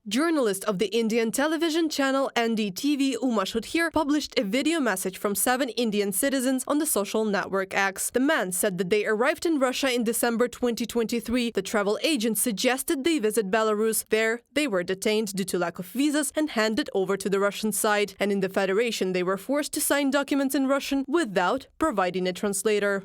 Journalist of the Indian television channel NDTV Uma Shudhir published a video message from 7 Indian citizens on the social network X. The man said that they arrived in Russia in December 2023. The travel agent suggested they visit Belarus. There, they were detained due to lack of visas and handed over to the Russian side. And in the Federation, they were forced to sign documents in Russian without providing a translator.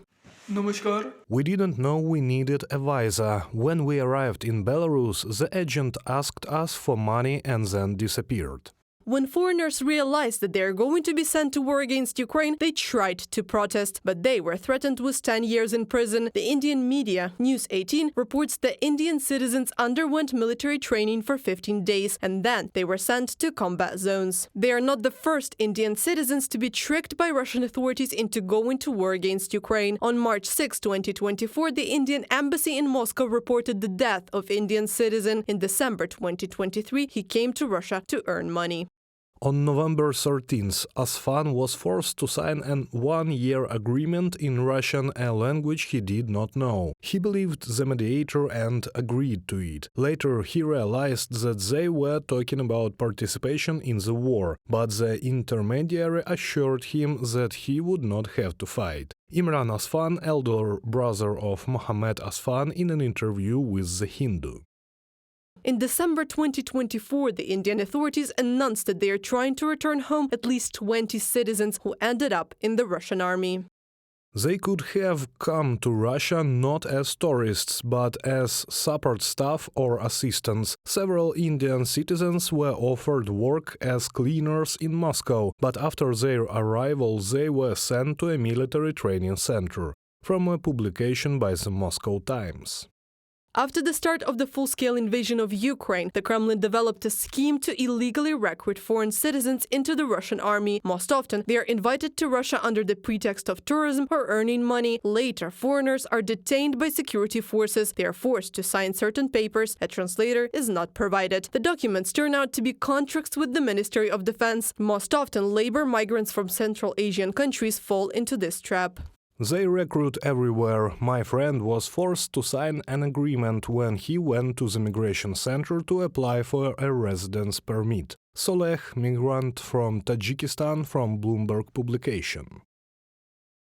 We didn't know we needed a visa. When we arrived in Belarus, the agent asked us for money and then disappeared. When foreigners realized that they are going to be sent to war against Ukraine, they tried to protest, but they were threatened with 10 years in prison. The Indian media, News 18, reports that Indian citizens underwent military training for 15 days, and then they were sent to combat zones. They are not the first Indian citizens to be tricked by Russian authorities into going to war against Ukraine. On March 6, 2024, the Indian embassy in Moscow reported the death of Indian citizen. In December 2023, he came to Russia to earn money. On November 13th, Asfan was forced to sign an one-year agreement in Russian, a language he did not know. He believed the mediator and agreed to it. Later, he realized that they were talking about participation in the war, but the intermediary assured him that he would not have to fight. Imran Asfan, elder brother of Mohammed Asfan, in an interview with The Hindu. In December 2024, the Indian authorities announced that they are trying to return home at least 20 citizens who ended up in the Russian army. They could have come to Russia not as tourists, but as support staff or assistants. Several Indian citizens were offered work as cleaners in Moscow, but after their arrival they were sent to a military training center. From a publication by the Moscow Times. After the start of the full-scale invasion of Ukraine, the Kremlin developed a scheme to illegally recruit foreign citizens into the Russian army. Most often, they are invited to Russia under the pretext of tourism or earning money. Later, foreigners are detained by security forces. They are forced to sign certain papers. A translator is not provided. The documents turn out to be contracts with the Ministry of Defense. Most often, labor migrants from Central Asian countries fall into this trap. They recruit everywhere. My friend was forced to sign an agreement when he went to the migration center to apply for a residence permit. Soleh, migrant from Tajikistan, from Bloomberg publication.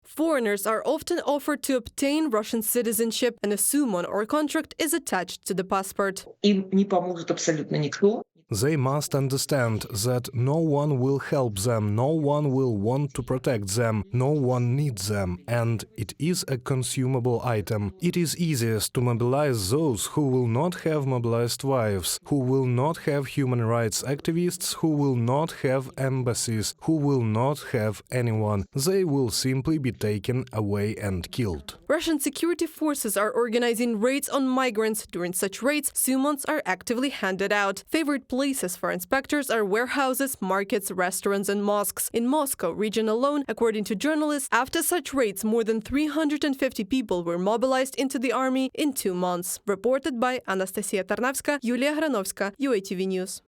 Foreigners are often offered to obtain Russian citizenship, and a summon or contract is attached to the passport. Им не поможет абсолютно никто. They must understand that no one will help them, no one will want to protect them, no one needs them, and it is a consumable item. It is easiest to mobilize those who will not have mobilized wives, who will not have human rights activists, who will not have embassies, who will not have anyone. They will simply be taken away and killed. Russian security forces are organizing raids on migrants. During such raids, summons are actively handed out. Favorite places for inspectors are warehouses, markets, restaurants and mosques. In Moscow region alone, according to journalists, after such raids, more than 350 people were mobilized into the army in 2 months. Reported by Anastasia Tarnavska, Yulia Granovska, UATV News.